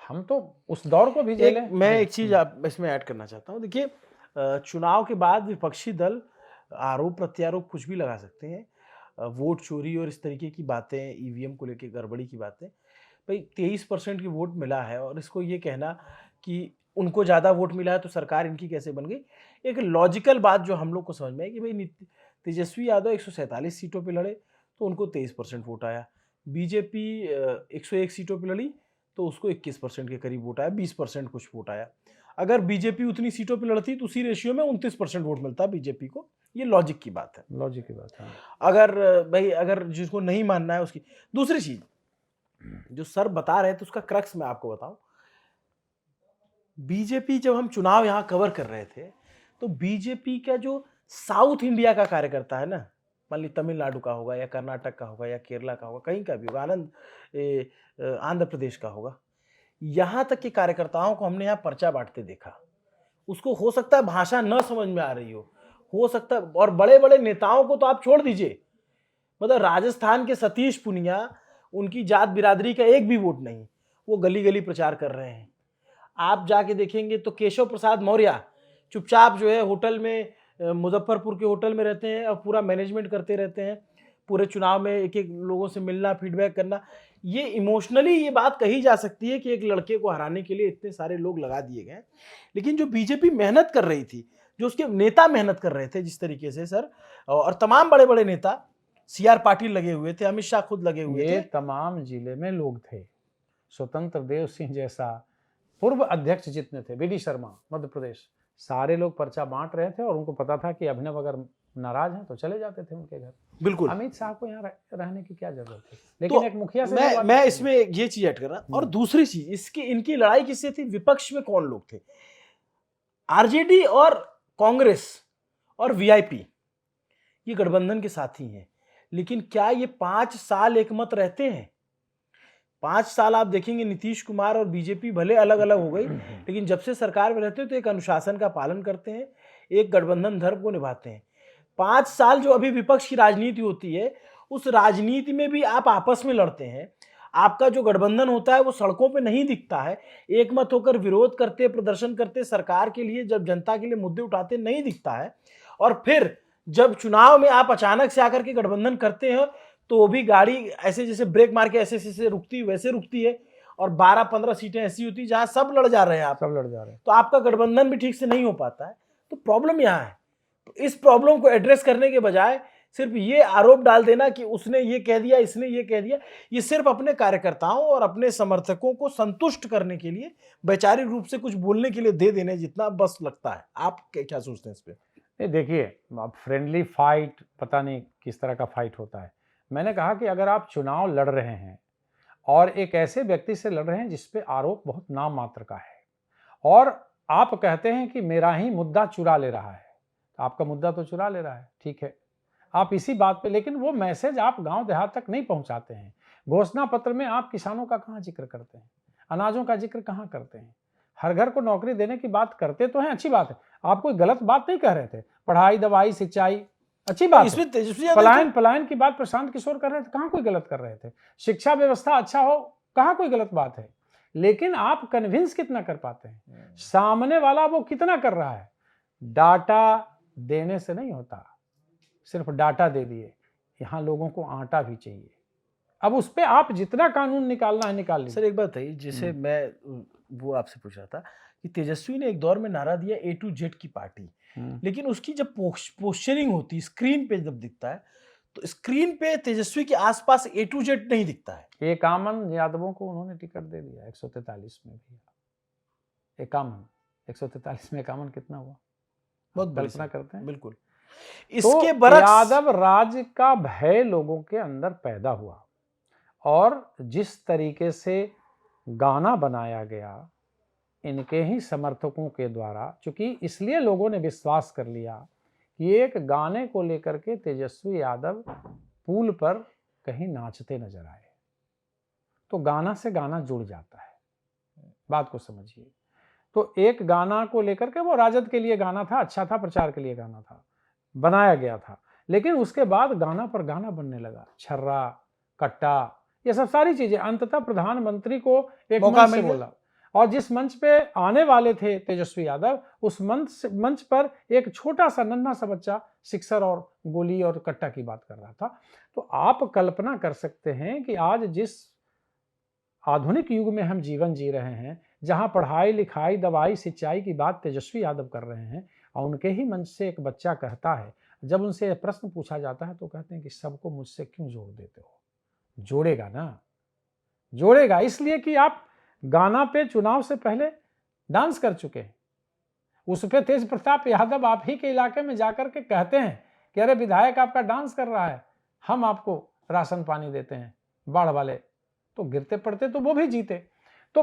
हम तो उस दौर को भी झेले। मैं एक चीज आप इसमें ऐड करना चाहता हूं। देखिए, चुनाव के बाद विपक्षी दल आरोप प्रत्यारोप कुछ भी लगा सकते हैं, वोट चोरी और इस तरीके की बातें, ईवीएम को लेकर गड़बड़ी की बातें। भाई 23% की वोट मिला है और इसको ये कहना कि उनको ज़्यादा वोट मिला है तो सरकार इनकी कैसे बन गई, एक लॉजिकल बात जो हम लोग को समझ में है कि भाई तेजस्वी यादव 147 सीटों पे लड़े तो उनको 23% वोट आया। बीजेपी 101 सीटों पे लड़ी तो उसको 21% के करीब वोट आया, 20% कुछ वोट आया। अगर बीजेपी उतनी सीटों पे लड़ती तो उसी रेशियो में 29% वोट मिलता बीजेपी को। ये लॉजिक की बात है, लॉजिक की बात है। अगर जिसको नहीं मानना है उसकी। दूसरी चीज जो सर बता रहे थे उसका क्रक्स मैं आपको बताऊं। बीजेपी जब हम चुनाव यहां कवर कर रहे थे तो बीजेपी का जो साउथ इंडिया का कार्यकर्ता है ना, मान ली तमिलनाडु का होगा या कर्नाटक का होगा या केरला का होगा, कहीं का भी होगा, आंध्र प्रदेश का होगा, यहां तक के कार्यकर्ताओं को हमने यहाँ पर्चा बांटते देखा। उसको हो सकता है भाषा न समझ में आ रही हो सकता है, और बड़े बड़े नेताओं को तो आप छोड़ दीजिए, मतलब राजस्थान के सतीश पुनिया, उनकी जात बिरादरी का एक भी वोट नहीं, वो गली गली प्रचार कर रहे हैं। आप जाके देखेंगे तो केशव प्रसाद मौर्य चुपचाप जो है होटल में, मुजफ्फरपुर के होटल में रहते हैं और पूरा मैनेजमेंट करते रहते हैं, पूरे चुनाव में एक एक लोगों से मिलना, फीडबैक करना। ये इमोशनली ये बात कही जा सकती है कि एक लड़के को हराने के लिए इतने सारे लोग लगा दिए गए, लेकिन जो बीजेपी मेहनत कर रही थी, जो उसके नेता मेहनत कर रहे थे जिस तरीके से सर, और तमाम बड़े बड़े नेता, CR पाटिल लगे हुए थे, अमित शाह खुद लगे हुए ये थे, तमाम जिले में लोग थे। स्वतंत्र देव सिंह जैसा पूर्व अध्यक्ष जितने थे, BD शर्मा मध्य प्रदेश, सारे लोग पर्चा बांट रहे थे और उनको पता था कि अभिनव अगर नाराज हैं तो चले जाते थे उनके घर। बिल्कुल। अमित शाह को यहाँ रहने की क्या जरूरत थी? लेकिन तो एक मुखिया से मैं इसमें ये चीज ऐड कर रहा, और दूसरी चीज इसकी इनकी लड़ाई किससे थी? विपक्ष में कौन लोग थे? RJD और कांग्रेस और VIP ये गठबंधन के साथी हैं, लेकिन क्या ये 5 साल एक मत रहते हैं? 5 साल आप देखेंगे नीतीश कुमार और बीजेपी भले अलग अलग हो गई, लेकिन जब से सरकार में रहते हैं तो एक अनुशासन का पालन करते हैं, एक गठबंधन धर्म को निभाते हैं। 5 साल जो अभी विपक्ष की राजनीति होती है, उस राजनीति में भी आप आपस में लड़ते हैं। आपका जो गठबंधन होता है वो सड़कों पे नहीं दिखता है, एक मत होकर विरोध करते, प्रदर्शन करते, सरकार के लिए जब जनता के लिए मुद्दे उठाते नहीं दिखता है। और फिर जब चुनाव में आप अचानक से आकर के गठबंधन करते हैं तो वो भी गाड़ी ऐसे जैसे ब्रेक मार के ऐसे रुकती वैसे रुकती है, और 12-15 सीटें ऐसी होती है जहां सब लड़ जा रहे हैं, आप सब लड़ जा रहे हैं, तो आपका गठबंधन भी ठीक से नहीं हो पाता है। तो प्रॉब्लम यहाँ है। तो इस प्रॉब्लम को एड्रेस करने के बजाय सिर्फ ये आरोप डाल देना कि उसने ये कह दिया, इसने ये कह दिया, ये सिर्फ अपने कार्यकर्ताओं और अपने समर्थकों को संतुष्ट करने के लिए, वैचारिक रूप से कुछ बोलने के लिए दे देने जितना बस लगता है। आप क्या सोचते हैं इस पे? नहीं देखिए, अब फ्रेंडली फाइट पता नहीं किस तरह का फाइट होता है। मैंने कहा कि अगर आप चुनाव लड़ रहे हैं और एक ऐसे व्यक्ति से लड़ रहे हैं जिसपे आरोप बहुत नाम मात्र का है, और आप कहते हैं कि मेरा ही मुद्दा चुरा ले रहा है, तो आपका मुद्दा तो चुरा ले रहा है, ठीक है, आप इसी बात पे, लेकिन वो मैसेज आप गांव देहात तक नहीं पहुंचाते हैं। घोषणा पत्र में आप किसानों का कहाँ जिक्र करते हैं, अनाजों का जिक्र कहाँ करते हैं? हर घर को नौकरी देने की बात करते तो हैं, अच्छी बात है, आप कोई गलत बात नहीं कह रहे थे, पढ़ाई, दवाई, सिंचाई अच्छी बात है। तेजस्वी पलायन की बात प्रशांत किशोर कर रहे थे, कहाँ कोई गलत कर रहे थे? शिक्षा व्यवस्था अच्छा हो, कहाँ कोई गलत बात है? लेकिन आप कन्विंस कितना कर पाते हैं? सामने वाला वो कितना कर रहा है? डाटा देने से नहीं होता, सिर्फ डाटा दे दिए, यहाँ लोगों को आटा भी चाहिए। अब उस पर आप जितना कानून निकालना है निकाल लीजिए। सर एक बात है, जैसे मैं वो आपसे पूछ रहा था कि तेजस्वी ने एक दौर में नारा दिया A to Z की पार्टी, लेकिन उसकी जब पोस्चरिंग होती, स्क्रीन पे जब दिखता है, तो स्क्रीन पे तेजस्वी के आसपास A to Z नहीं दिखता है। एकामन यादवों को उन्होंने टिकट दे दिया 143 में भी। एकामन 143 में एकामन कितना हुआ? बहुत कल्पना करते हैं? बिल्कुल। इसके बरक्स यादव राज का भय लोगों के अंदर पैदा हुआ, और जिस तरीके से गाना बनाया गया इनके ही समर्थकों के द्वारा, चूंकि इसलिए लोगों ने विश्वास कर लिया कि एक गाने को लेकर के तेजस्वी यादव पुल पर कहीं नाचते नजर आए, तो गाना से गाना जुड़ जाता है, बात को समझिए। तो एक गाना को लेकर के, वो राजद के लिए गाना था, अच्छा था, प्रचार के लिए गाना था, बनाया गया था, लेकिन उसके बाद गाना पर गाना बनने लगा, छर्रा, कट्टा, ये सब सारी चीजें। अंततः प्रधानमंत्री को एक मंच से बोला, और जिस मंच पे आने वाले थे तेजस्वी यादव, उस मंच पर एक छोटा सा नन्हा सा बच्चा सिक्सर और गोली और कट्टा की बात कर रहा था। तो आप कल्पना कर सकते हैं कि आज जिस आधुनिक युग में हम जीवन जी रहे हैं, जहां पढ़ाई लिखाई, दवाई, सिंचाई की बात तेजस्वी यादव कर रहे हैं, और उनके ही मंच से एक बच्चा कहता है, जब उनसे प्रश्न पूछा जाता है तो कहते हैं कि सबको मुझसे क्यों जोड़ देते हो? जोड़ेगा ना, जोड़ेगा, इसलिए कि आप गाना पे चुनाव से पहले डांस कर चुके हैं। उस पे तेज प्रताप यादव आप ही के इलाके में जाकर के कहते हैं कि अरे विधायक आपका डांस कर रहा है, हम आपको राशन पानी देते हैं, बाढ़ वाले, तो गिरते पड़ते तो वो भी जीते। तो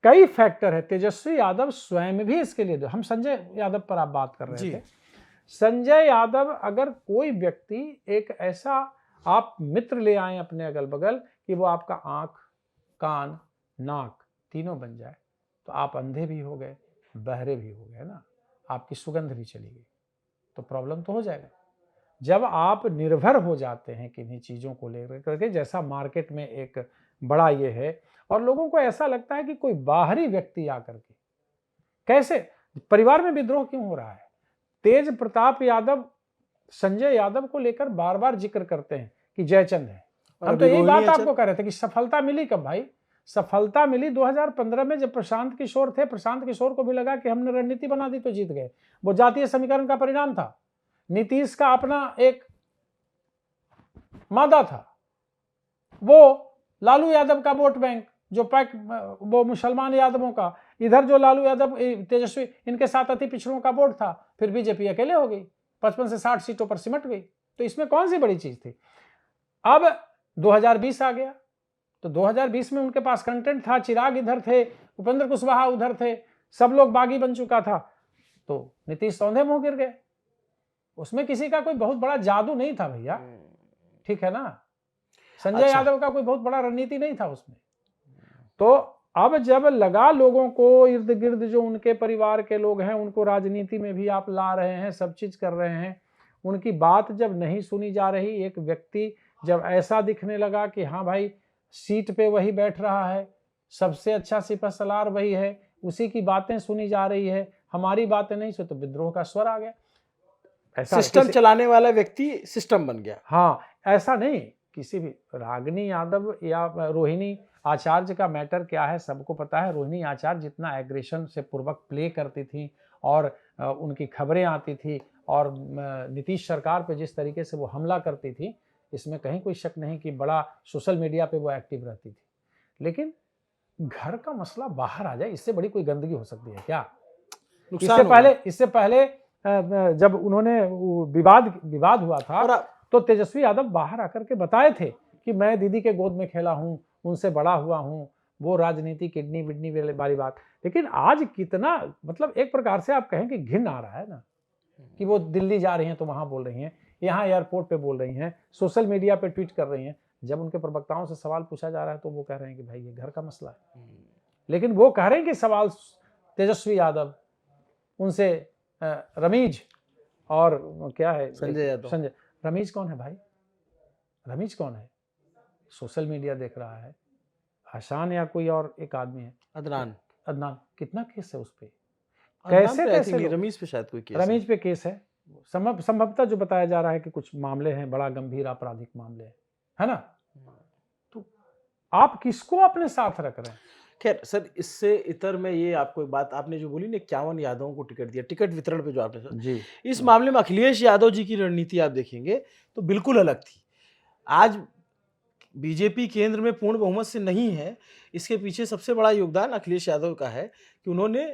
कई फैक्टर है, तेजस्वी यादव स्वयं भी इसके लिए, हम संजय यादव पर आप बात कर रहे थे, संजय यादव, अगर कोई व्यक्ति एक ऐसा आप मित्र ले आए अपने अगल बगल कि वो आपका आंख, कान, नाक तीनों बन जाए, तो आप अंधे भी हो गए, बहरे भी हो गए ना, आपकी सुगंध भी चली गई, तो प्रॉब्लम तो हो जाएगा। जब आप निर्भर हो जाते हैं किन्हीं चीज़ों को लेकर करके, जैसा मार्केट में एक बड़ा ये है, और लोगों को ऐसा लगता है कि कोई बाहरी व्यक्ति आकर के, कैसे परिवार में विद्रोह क्यों हो रहा है? तेज प्रताप यादव संजय यादव को लेकर बार बार जिक्र करते हैं कि जयचंद है, और हम तो अभी यही रोहिणी बात आचार्य- आपको कह रहे थे कि सफलता मिली कब भाई? सफलता मिली 2015 में, जब प्रशांत किशोर थे। प्रशांत किशोर को भी लगा कि हमने रणनीति बना दी तो जीत गए। वो जातीय समीकरण का परिणाम था। नीतीश का अपना एक मादा था, वो लालू यादव का वोट बैंक, जो पैक वो मुसलमान यादवों का, इधर जो लालू यादव तेजस्वी इनके साथ अति पिछड़ों का वोट था। फिर बीजेपी अकेले हो गई, 55 से 60 सीटों पर सिमट गई। तो इसमें कौन सी बड़ी चीज थी? अब 2020 आ गया, तो 2020 में उनके पास कंटेंट था, चिराग इधर थे, उपेंद्र कुशवाहा उधर थे, सब लोग बागी बन चुका था, तो नीतीश सौंधे मुंह गिर गए। उसमें किसी का कोई बहुत बड़ा जादू नहीं था भैया, ठीक है ना? संजय अच्छा। यादव का कोई बहुत बड़ा रणनीति नहीं था उसमें। तो अब जब लगा लोगों को, इर्द गिर्द जो उनके परिवार के लोग हैं उनको राजनीति में भी आप ला रहे हैं, सब चीज कर रहे हैं, उनकी बात जब नहीं सुनी जा रही, एक व्यक्ति जब ऐसा दिखने लगा कि हाँ भाई सीट पे वही बैठ रहा है, सबसे अच्छा सिपह सलार वही है, उसी की बातें सुनी जा रही है, हमारी बातें नहीं सुनी, तो विद्रोह का स्वर आ गया। ऐसा सिस्टम चलाने वाला व्यक्ति सिस्टम बन गया। हाँ, ऐसा नहीं, किसी भी रागिनी यादव या रोहिणी आचार्य का मैटर क्या है सबको पता है। रोहिणी आचार्य जितना एग्रेशन से पूर्वक प्ले करती थी और उनकी खबरें आती थी और नीतीश सरकार पे जिस तरीके से वो हमला करती थी, इसमें कहीं कोई शक नहीं कि बड़ा सोशल मीडिया पे वो एक्टिव रहती थी। लेकिन घर का मसला बाहर आ जाए, इससे बड़ी कोई गंदगी हो सकती है क्या? इससे पहले जब उन्होंने विवाद हुआ था तो तेजस्वी यादव बाहर आकर के बताए थे कि मैं दीदी के गोद में खेला हूं, उनसे बड़ा हुआ हूं, वो राजनीति किडनी विडनी वाली बात। लेकिन आज कितना, मतलब एक प्रकार से आप कहें कि घिन आ रहा है ना, कि वो दिल्ली जा रही हैं तो वहां बोल रही हैं, यहाँ एयरपोर्ट पे बोल रही हैं, सोशल मीडिया पे ट्वीट कर रही हैं। जब उनके प्रवक्ताओं से सवाल पूछा जा रहा है तो वो कह रहे हैं कि भाई ये घर का मसला है। लेकिन वो कह रहे हैं कि सवाल तेजस्वी यादव, उनसे रमीज और क्या है संजय यादव। रमीज कौन है भाई? रमीज कौन है? सोशल मीडिया देख रहा है। आशान या कोई और एक आदमी है, अदनान, कितना केस है उस पे? कैसे रमीज पे शायद कोई केस रमीज पे केस है। संभवतः जो बताया जा रहा है कि कुछ मामले हैं, बड़ा गंभीर आपराधिक मामले है ना? तो आप किसको अपने साथ रख रहे हैं? खैर सर, इससे इतर में ये आपको एक बात आपने जो बोली ना, 51 यादवों को टिकट दिया, टिकट वितरण पे जो आपने जी, इस मामले में अखिलेश यादव जी की रणनीति आप देखेंगे तो बिल्कुल अलग थी। आज बीजेपी केंद्र में पूर्ण बहुमत से नहीं है, इसके पीछे सबसे बड़ा योगदान अखिलेश यादव का है कि उन्होंने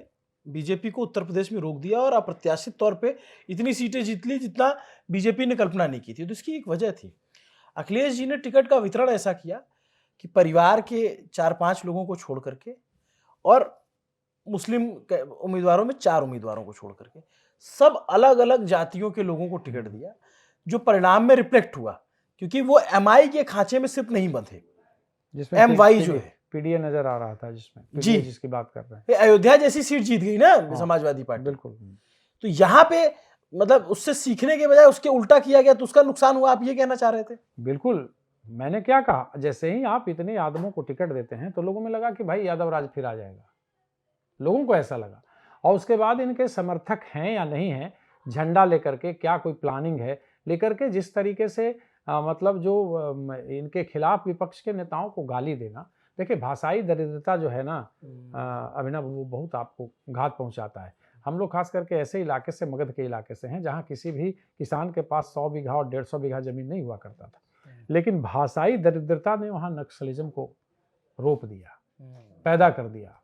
बीजेपी को उत्तर प्रदेश में रोक दिया और अप्रत्याशित तौर पे इतनी सीटें जीत ली जितना बीजेपी ने कल्पना नहीं की थी। तो इसकी एक वजह थी, अखिलेश जी ने टिकट का वितरण ऐसा किया कि परिवार के 4-5 लोगों को छोड़ करके और मुस्लिम उम्मीदवारों में 4 उम्मीदवारों को छोड़ करके सब अलग अलग जातियों के लोगों को टिकट दिया, जो परिणाम में रिफ्लेक्ट हुआ, क्योंकि वो एमआई के खांचे में सिर्फ नहीं बंधे, जिसमें एमवाई जो है पीडीए नजर आ रहा था, जिसमें जी जिसकी बात कर रहे हैं, अयोध्या जैसी सीट जीत गई ना समाजवादी पार्टी। बिल्कुल। तो यहाँ पे मतलब उससे सीखने के बजाय उसके उल्टा किया गया, तो उसका नुकसान हुआ, आप ये कहना चाह रहे थे? बिल्कुल। मैंने क्या कहा, जैसे ही आप इतने यादवों को टिकट देते हैं तो लोगों में लगा कि भाई यादव राज फिर आ जाएगा, लोगों को ऐसा लगा। और उसके बाद इनके समर्थक हैं या नहीं हैं, झंडा लेकर के क्या कोई प्लानिंग है लेकर के जिस तरीके से मतलब जो इनके खिलाफ विपक्ष के नेताओं को गाली देना, देखिए भाषाई दरिद्रता जो है ना अभिनव, वो बहुत आपको घात पहुंचाता है। हम लोग खास करके ऐसे इलाके से, मगध के इलाके से हैं जहां किसी भी किसान के पास 100 बीघा और 150 बीघा जमीन नहीं हुआ करता था, लेकिन भाषाई दरिद्रता ने वहां नक्सलिज्म को रोप दिया, पैदा कर दिया।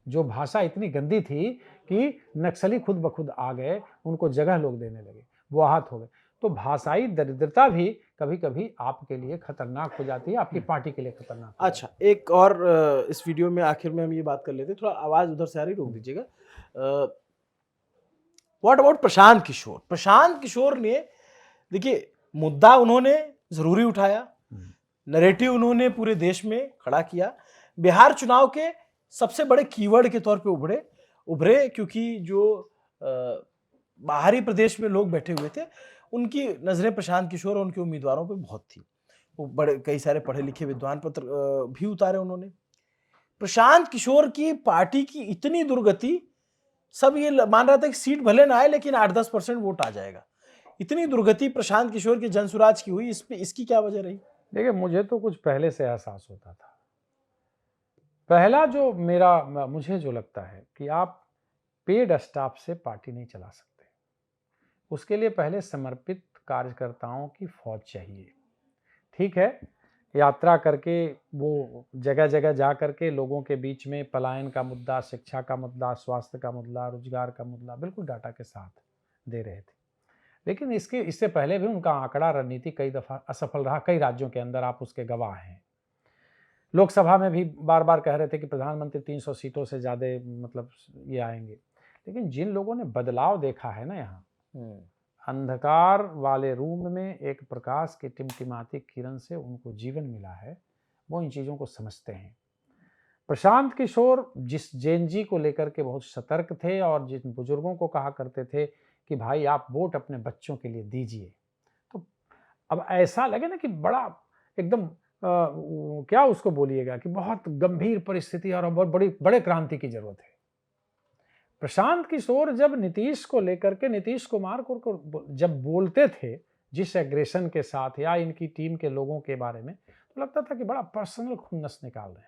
जो भाषा इतनी गंदी थी कि नक्सली खुद ब खुद आ गए, उनको जगह लोग देने लगे, वो आहत हो गए। तो भाषाई दरिद्रता भी कभी कभी आपके लिए खतरनाक हो जाती है, आपकी पार्टी के लिए खतरनाक। अच्छा, एक और इस वीडियो में आखिर में हम ये बात कर लेते हैं, थोड़ा आवाज उधर से आ रही, रोक दीजिएगा। What about Prashant Kishor? प्रशांत किशोर ने, देखिए मुद्दा उन्होंने जरूरी उठाया, नैरेटिव उन्होंने पूरे देश में खड़ा किया, बिहार चुनाव के सबसे बड़े कीवर्ड के तौर पे उभरे क्योंकि जो बाहरी प्रदेश में लोग बैठे हुए थे उनकी नजरें प्रशांत किशोर और उनके उम्मीदवारों पे बहुत थी। वो बड़े कई सारे पढ़े लिखे विद्वान पत्र भी उतारे उन्होंने। प्रशांत किशोर की पार्टी की इतनी दुर्गति, सब ये मान रहा था कि सीट भले ना आए लेकिन 8-10% वोट आ जाएगा। इतनी दुर्गति प्रशांत किशोर के जनसुराज की हुई, इस पे इसकी क्या वजह रही? देखिए, मुझे तो कुछ पहले से एहसास होता था। पहला जो मुझे जो लगता है कि आप पेड स्टाफ से पार्टी नहीं चला सकते। उसके लिए पहले समर्पित कार्यकर्ताओं की फौज चाहिए। ठीक है, यात्रा करके वो जगह जगह जा करके लोगों के बीच में पलायन का मुद्दा, शिक्षा का मुद्दा, स्वास्थ्य का मुद्दा, रोजगार का मुद्दा बिल्कुल डाटा के साथ दे रहे थे। लेकिन इससे पहले भी उनका आंकड़ा रणनीति कई दफ़ा असफल रहा, कई राज्यों के अंदर, आप उसके गवाह हैं। लोकसभा में भी बार बार कह रहे थे कि प्रधानमंत्री 300 सीटों से ज़्यादा मतलब ये आएंगे। लेकिन जिन लोगों ने बदलाव देखा है ना यहाँ, अंधकार वाले रूम में एक प्रकाश की टिमटिमाती किरण से उनको जीवन मिला है, वो इन चीज़ों को समझते हैं। प्रशांत किशोर जिस जेन जी को लेकर के बहुत सतर्क थे और जिन बुजुर्गों को कहा करते थे कि भाई आप वोट अपने बच्चों के लिए दीजिए, तो अब ऐसा लगे ना कि बड़ा एकदम क्या उसको बोलिएगा कि बहुत गंभीर परिस्थिति और बहुत बड़े क्रांति की जरूरत है। प्रशांत किशोर जब नीतीश को लेकर के, नीतीश कुमार को जब बोलते थे जिस एग्रेशन के साथ या इनकी टीम के लोगों के बारे में, तो लगता था कि बड़ा पर्सनल खुन्नस निकाल रहे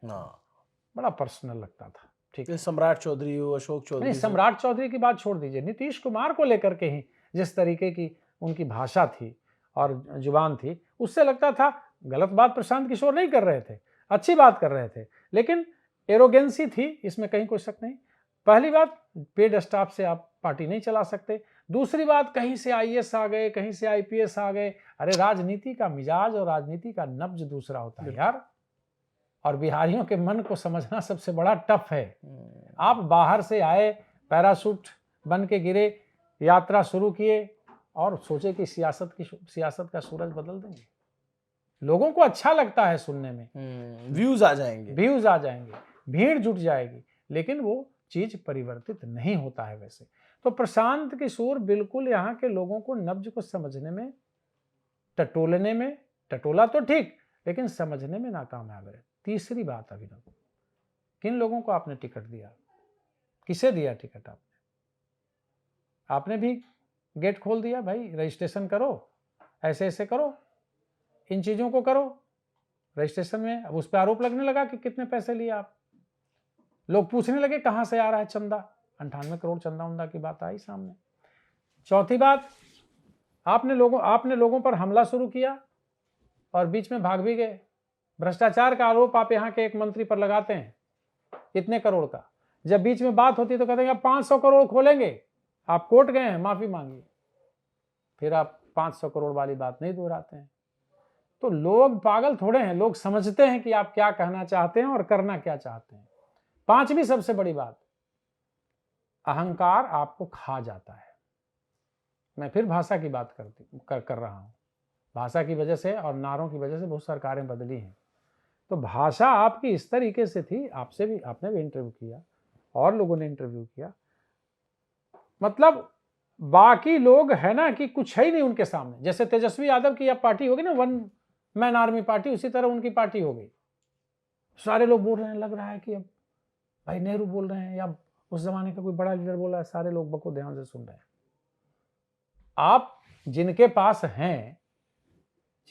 हैं। बड़ा पर्सनल लगता था। ठीक है, सम्राट चौधरी, अशोक चौधरी, नहीं, सम्राट चौधरी की बात छोड़ दीजिए, नीतीश कुमार को लेकर के ही जिस तरीके की उनकी भाषा थी और जुबान थी, उससे लगता था गलत बात प्रशांत किशोर नहीं कर रहे थे, अच्छी बात कर रहे थे, लेकिन एरोगेंसी थी, इसमें कहीं कोई शक नहीं। पहली बात, पेड स्टाफ से आप पार्टी नहीं चला सकते। दूसरी बात, कहीं से आईएएस आ गए, कहीं से आईपीएस आ गए। अरे राजनीति का मिजाज और राजनीति का नब्ज दूसरा होता है यार, और बिहारियों के मन को समझना सबसे बड़ा टफ है। आप बाहर से आए, पैराशूट बन के गिरे, यात्रा शुरू किए और सोचे कि सियासत का सूरज बदल देंगे। लोगों को अच्छा लगता है सुनने में, व्यूज आ जाएंगे, भीड़ जुट जाएगी, लेकिन वो चीज परिवर्तित नहीं होता है वैसे। तो प्रशांत किशोर बिल्कुल यहाँ के लोगों को नब्ज को समझने में, टटोलने में, टटोला तो ठीक, लेकिन समझने में नाकामयाब है। तीसरी बात, अभिनव, किन लोगों को आपने टिकट दिया, किसे दिया टिकट? आपने भी गेट खोल दिया, भाई रजिस्ट्रेशन करो, ऐसे ऐसे करो, इन चीजों को करो रजिस्ट्रेशन में। अब उस पर आरोप लगने लगा कि कितने पैसे लिए आप। लोग पूछने लगे कहां से आ रहा है चंदा, 98 करोड़ चंदा उंदा की बात आई सामने। चौथी बात, आपने लोगों पर हमला शुरू किया और बीच में भाग भी गए। भ्रष्टाचार का आरोप आप यहाँ के एक मंत्री पर लगाते हैं, इतने करोड़ का, जब बीच में बात होती है तो कहते हैं 500 करोड़ खोलेंगे, आप कोर्ट गए हैं, माफी मांगी, फिर आप 500 करोड़ वाली बात नहीं दोहराते हैं। तो लोग पागल थोड़े हैं, लोग समझते हैं कि आप क्या कहना चाहते हैं और करना क्या चाहते हैं। पांचवी सबसे बड़ी बात, अहंकार आपको खा जाता है। मैं फिर भाषा की बात कर रहा हूं। भाषा की वजह से और नारों की वजह से बहुत सरकारें बदली हैं। तो भाषा आपकी इस तरीके से थी, आपने भी इंटरव्यू किया और लोगों ने इंटरव्यू किया, मतलब बाकी लोग है ना कि कुछ है ही नहीं उनके सामने। जैसे तेजस्वी यादव की अब पार्टी होगी ना, वन मैन आर्मी पार्टी, उसी तरह उनकी पार्टी हो गई। सारे लोग बोल रहे हैं, लग रहा है कि अब भाई नेहरू बोल रहे हैं या उस जमाने का कोई बड़ा लीडर बोल रहा है, सारे लोग बको ध्यान से सुन रहे हैं। आप जिनके पास हैं,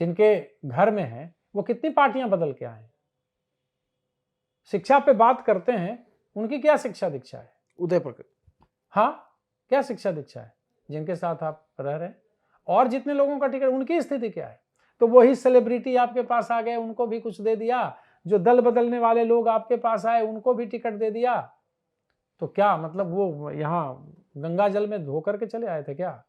जिनके घर में हैं, वो कितनी पार्टियां बदल के आए। शिक्षा पे बात करते हैं, उनकी क्या शिक्षा दीक्षा है? उदय प्रकाश, हाँ, क्या शिक्षा दीक्षा है जिनके साथ आप रह रहे हैं? और जितने लोगों का टिकट, उनकी स्थिति क्या है? तो वही सेलिब्रिटी आपके पास आ गए, उनको भी कुछ दे दिया। जो दल बदलने वाले लोग आपके पास आए, उनको भी टिकट दे दिया। तो क्या मतलब वो यहाँ गंगा जल में धो करके चले आए थे क्या?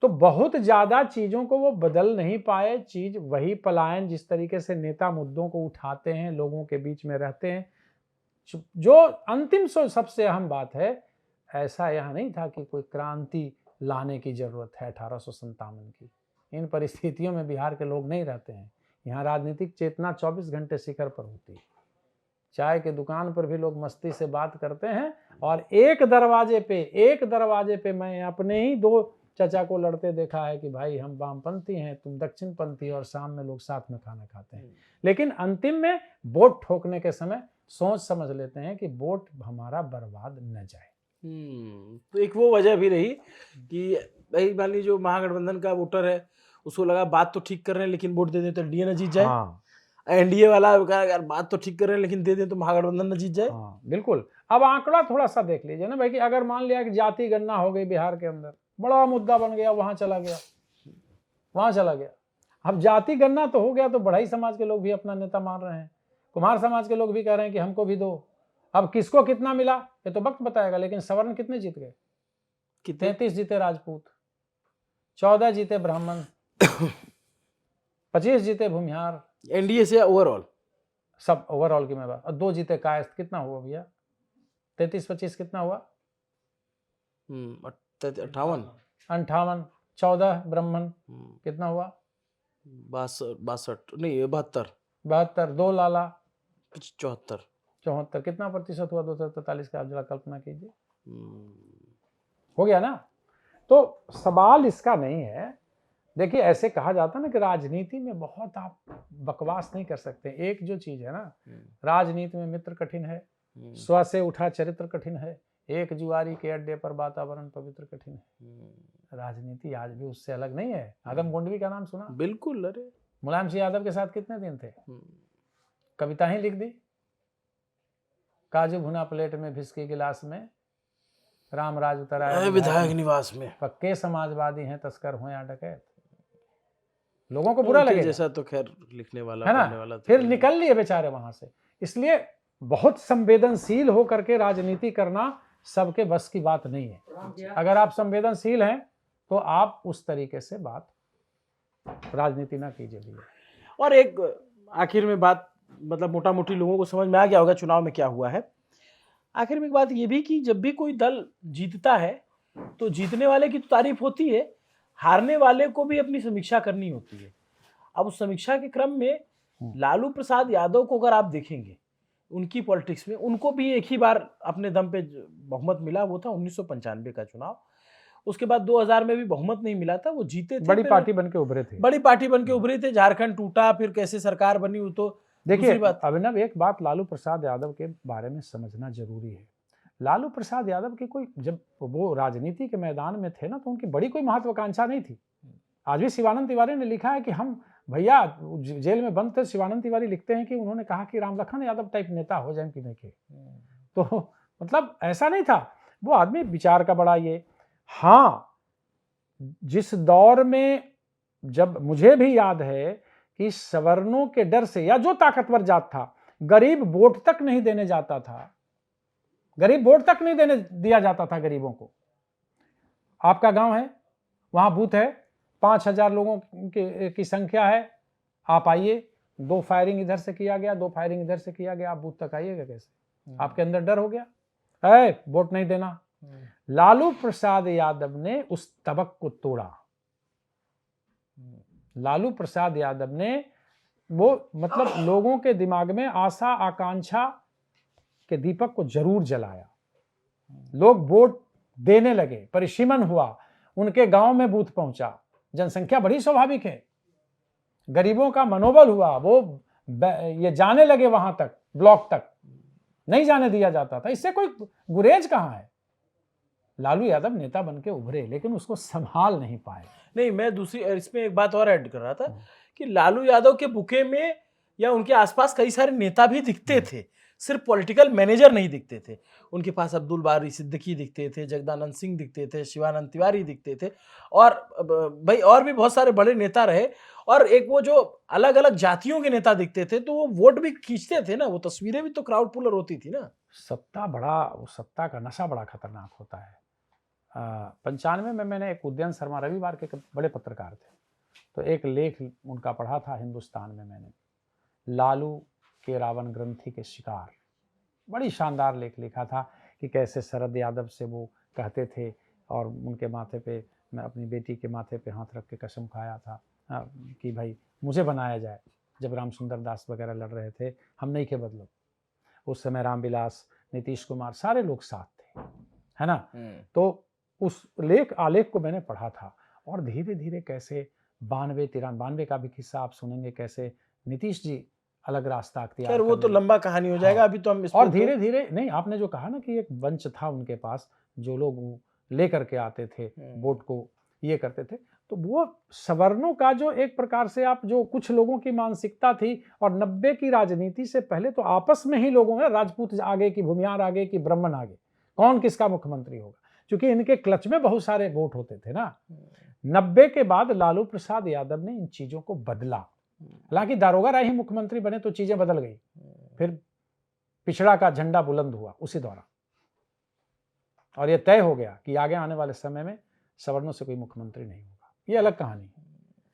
तो बहुत ज्यादा चीजों को वो बदल नहीं पाए। चीज वही पलायन, जिस तरीके से नेता मुद्दों को उठाते हैं, लोगों के बीच में रहते हैं। जो अंतिम सबसे अहम बात है, ऐसा यहाँ नहीं था कि कोई क्रांति लाने की जरूरत है 1857 की। इन परिस्थितियों में बिहार के लोग नहीं रहते हैं। यहाँ राजनीतिक चेतना 24 घंटे शिखर पर होती है। चाय के दुकान पर भी लोग मस्ती से बात करते हैं, और एक दरवाजे पे मैं अपने ही 2 चचा को लड़ते देखा है कि भाई हम वामपंथी हैं, तुम दक्षिणपंथी, और शाम में लोग साथ में खाना खाते हैं। लेकिन अंतिम में वोट ठोकने के समय सोच समझ लेते हैं कि वोट हमारा बर्बाद न जाए। तो एक वो वजह भी रही कि भाई मान लीजिए जो महागठबंधन का वोटर है, उसको लगा बात तो ठीक कर रहे हैं लेकिन वोट दे दें तो एनडीए न जीत जाए। हाँ एनडीए वाला कहा यार बात तो ठीक कर रहे हैं लेकिन दे दें तो महागठबंधन न जीत जाए। हाँ बिल्कुल। अब आंकड़ा थोड़ा सा देख लीजिए ना भाई, कि अगर मान लिया कि जाति गणना हो गई बिहार के अंदर, बड़ा मुद्दा बन गया, वहां चला गया। अब जाति गणना तो हो गया तो बढ़ई समाज के लोग भी अपना नेता मान रहे हैं, कुम्हार समाज के लोग भी कह रहे हैं कि हमको भी दो। अब किसको कितना मिला ये तो वक्त बताएगा, लेकिन सवर्ण कितने जीत गए? 33 जीते राजपूत, 14 जीते ब्राह्मण, 25 जीते भूमिहार, एनडीए से ओवरऑल सब ओवरऑल की मैं बात। और 2 जीते कायस्थ। कितना हुआ भैया? 33-25 कितना हुआ? 58 14 ब्राह्मण कितना हुआ? 62 नहीं 72 2 लाला 74 कितना प्रतिशत हुआ? 243 का। आप जरा कल्पना कीजिए, हो गया ना। तो सवाल इसका नहीं है। देखिए ऐसे कहा जाता ना कि राजनीति में बहुत आप बकवास नहीं कर सकते। एक जो चीज है ना, राजनीति में मित्र कठिन है, स्व से उठा चरित्र कठिन है, एक जुआरी के अड्डे पर वातावरण पवित्र कठिन है। राजनीति आज भी उससे अलग नहीं है। आदम गोंडवी का नाम सुना? बिल्कुल। अरे मुलायम सिंह यादव के साथ कितने दिन थे? कविता ही लिख दी। काजू भुना प्लेट में भिस्की गिलास में, राम राज उतराया विधायक निवास में, पक्के समाजवादी हैं तस्कर हो या डकैत। लोगों को बुरा लगेगा जैसा तो खैर लिखने वाला है ना, वाला तो फिर निकल लिए बेचारे वहां से। इसलिए बहुत संवेदनशील होकर के राजनीति करना सबके बस की बात नहीं है। अगर आप संवेदनशील हैं तो आप उस तरीके से बात राजनीति ना कीजिए। और एक आखिर में बात, मतलब मोटा मोटी लोगों को समझ में आ गया होगा चुनाव में क्या हुआ है। आखिर में एक बात ये भी कि जब भी कोई दल जीतता है तो जीतने वाले की तो तारीफ होती है, हारने वाले को भी अपनी समीक्षा करनी होती है। अब उस समीक्षा के क्रम में लालू प्रसाद यादव को अगर आप देखेंगे, उनकी पॉलिटिक्स में उनको भी एक ही बार अपने दम पे बहुमत मिला, वो था 1995 का चुनाव। उसके बाद 2000 में भी बहुमत नहीं मिला था, वो जीते थे, बड़ी पार्टी बन के उभरे थे। झारखंड टूटा, फिर कैसे सरकार बनी, वो तो देखिए अभिनव, एक बात लालू प्रसाद यादव के बारे में समझना जरूरी है। लालू प्रसाद यादव की कोई, जब वो राजनीति के मैदान में थे ना, तो उनकी बड़ी कोई महत्वाकांक्षा नहीं थी। आज भी शिवानंद तिवारी ने लिखा है कि हम भैया जेल में बंद थे, शिवानंद तिवारी लिखते हैं कि उन्होंने कहा कि राम लखन यादव टाइप नेता हो जाए कि नहीं के। तो मतलब ऐसा नहीं था, वो आदमी विचार का बड़ा ये। हाँ, जिस दौर में, जब मुझे भी याद है कि सवर्णों के डर से, या जो ताकतवर जात था, गरीब वोट तक नहीं देने जाता था, गरीब वोट तक नहीं देने दिया जाता था गरीबों को। आपका गांव है, वहां बूथ है, 5000 लोगों की संख्या है, आप आइए, 2 फायरिंग इधर से किया गया, 2 फायरिंग इधर से किया गया, आप बूथ तक आइएगा कैसे? आपके अंदर डर हो गया, वोट नहीं देना। लालू प्रसाद यादव ने उस तबक को तोड़ा। लालू प्रसाद यादव ने वो, मतलब लोगों के दिमाग में आशा आकांक्षा के दीपक को जरूर जलाया। लोग वोट देने लगे, परिसीमन हुआ, उनके गांव में बूथ पहुंचा, जनसंख्या बड़ी स्वाभाविक है, गरीबों का मनोबल हुआ, वो ये जाने लगे वहां तक, ब्लॉक तक नहीं जाने दिया जाता था। इससे कोई गुरेज कहां है? लालू यादव नेता बन के उभरे, लेकिन उसको संभाल नहीं पाए। नहीं, मैं दूसरी इसमें एक बात और ऐड कर रहा था कि लालू यादव के बुके में या उनके आसपास कई सारे नेता भी दिखते थे, सिर्फ पॉलिटिकल मैनेजर नहीं दिखते थे। उनके पास अब्दुल बारी सिद्दीकी दिखते थे, जगदानंद सिंह दिखते थे, शिवानंद तिवारी दिखते थे, और भाई और भी बहुत सारे बड़े नेता रहे। और एक वो जो अलग अलग जातियों के नेता दिखते थे, तो वो वोट भी खींचते थे ना, वो तस्वीरें भी तो क्राउड पुलर होती थी ना। सत्ता का नशा बड़ा खतरनाक होता है। 95 में मैंने एक उदयन शर्मा, रविवार के बड़े पत्रकार थे, तो एक लेख उनका पढ़ा था हिंदुस्तान में मैंने, लालू के रावण ग्रंथि के शिकार। बड़ी शानदार लेख लिखा था कि कैसे शरद यादव से वो कहते थे, और उनके माथे पे, मैं अपनी बेटी के माथे पे हाथ रख के कसम खाया था कि भाई मुझे बनाया जाए। जब राम सुंदर दास वगैरह लड़ रहे थे, हम नहीं के बदलो, उस समय रामविलास, नीतीश कुमार, सारे लोग साथ थे, है ना। तो उस आलेख को मैंने पढ़ा था, और धीरे धीरे कैसे 92 का भी किस्सा आप सुनेंगे, कैसे नीतीश जी अलग रास्ता अख्तियार, वो तो लंबा कहानी हो जाएगा। अभी तो हम और धीरे धीरे नहीं, आपने जो कहा ना कि एक मंच था उनके पास, जो लोग लेकर के आते थे वोट को, ये करते थे, तो वो सवर्णों का जो एक प्रकार से आप जो कुछ लोगों की मानसिकता थी, और 90 की राजनीति से पहले तो आपस में ही लोगों में राजपूत आगे की भूमियार आगे की ब्राह्मण आगे, कौन किसका मुख्यमंत्री होगा, क्योंकि इनके क्लच में बहुत सारे वोट होते थे ना। 90 के बाद लालू प्रसाद यादव ने इन चीजों को बदला। हालांकि दारोगा राय ही मुख्यमंत्री बने तो चीजें बदल गई, फिर पिछड़ा का झंडा बुलंद हुआ उसी दौरान, और यह तय हो गया कि आगे आने वाले समय में सवर्णों से कोई मुख्यमंत्री नहीं होगा। ये अलग कहानी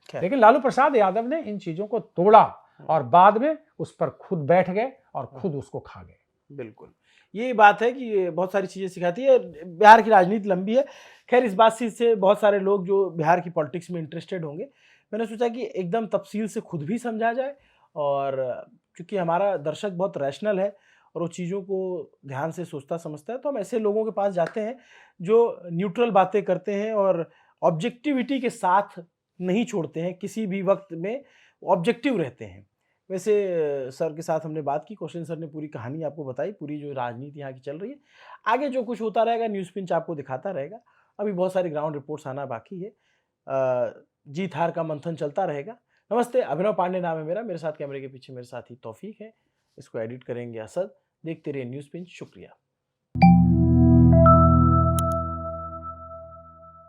है, लेकिन लालू प्रसाद यादव ने इन चीजों को तोड़ा और बाद में उस पर खुद बैठ गए और खुद उसको खा गए। बिल्कुल, यही बात है कि बहुत सारी चीज़ें सिखाती है। बिहार की राजनीति लंबी है। खैर, इस बात से बहुत सारे लोग जो बिहार की पॉलिटिक्स में इंटरेस्टेड होंगे, मैंने सोचा कि एकदम तफसील से खुद भी समझा जाए, और चूँकि हमारा दर्शक बहुत रैशनल है और वो चीज़ों को ध्यान से सोचता समझता है, तो हम ऐसे लोगों के पास जाते हैं जो न्यूट्रल बातें करते हैं और ऑब्जेक्टिविटी के साथ नहीं छोड़ते हैं, किसी भी वक्त में ऑब्जेक्टिव रहते हैं। वैसे सर के साथ हमने बात की, कौशल सर ने पूरी कहानी आपको बताई, पूरी जो राजनीति यहाँ की चल रही है। आगे जो कुछ होता रहेगा न्यूज़ पिंच आपको दिखाता रहेगा। अभी बहुत सारी ग्राउंड रिपोर्ट्स आना बाकी है। जीत हार का मंथन चलता रहेगा। नमस्ते, अभिनव पांडे नाम है मेरा, मेरे साथ कैमरे के पीछे मेरे साथी तौफीक है, इसको एडिट करेंगे असद। देखते रहिए न्यूज़ पिंच। शुक्रिया।